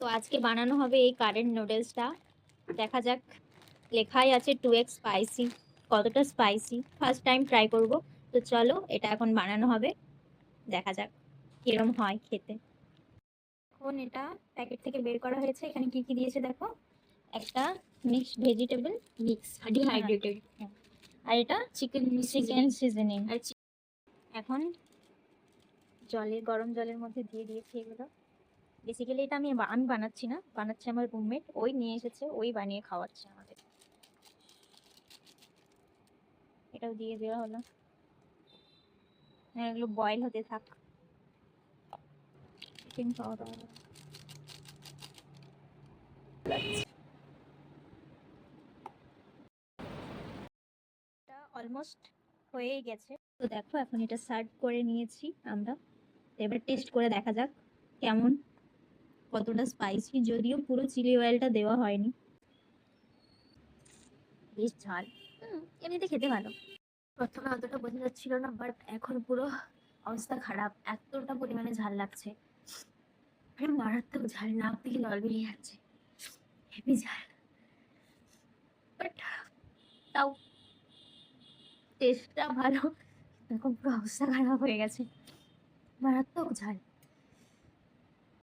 তো আজকে বানানো হবে এই কারেন্ট নুডলসটা। দেখা যাক, লেখাই আছে 2x স্পাইসি, কতটা স্পাইসি ফার্স্ট টাইম ট্রাই করব। তো চলো এটা এখন বানানো হবে, দেখা যাক কিরম হয় খেতে। এখন এটা প্যাকেট থেকে বের করা হয়েছে। এখানে কি কি দিয়েছে দেখো, একটা মিক্সড ভেজিটেবল মিক্স ডিহাইড্রেটেড, আর এটা চিকেন সিজনিং। আর এখন গরম জলের মধ্যে দিয়ে দিয়েছি এগুলো। বেসিক্যালি এটা আমি আমি বানাচ্ছি না, বানাচ্ছে আমার রুমমেট, ওই নিয়ে এসেছে, ওই বানিয়ে খাওয়াচ্ছে আমাদের। এটাও দিয়ে দেওয়া হলো, এগুলো বয়েল হতে থাক। চিকেন পাউডার এটা অলমোস্ট হয়েই গেছে। তো দেখো এখন এটা সার্ভ করে নিয়েছি আমরা। এবার টেস্ট করে দেখা যাক কেমন, কতটা স্পাইসি, যদিও পুরো চিলি অয়েলটা দেওয়া হয়নি। বেশ ঝাল, এমনিতে খেতে ভালো। প্রথমে অতটা বোঝা যাচ্ছিল না, বাট এখন পুরো অবস্থা খারাপ, এতটা পরিমাণে ঝাল লাগছে। মারাত্মক ঝাল, নাক থেকে জল বেরিয়ে যাচ্ছে, হেভি ঝাল। বাট তাও টেস্টটা ভালো। এখন পুরো অবস্থা খারাপ হয়ে গেছে, মারাত্মক ঝাল।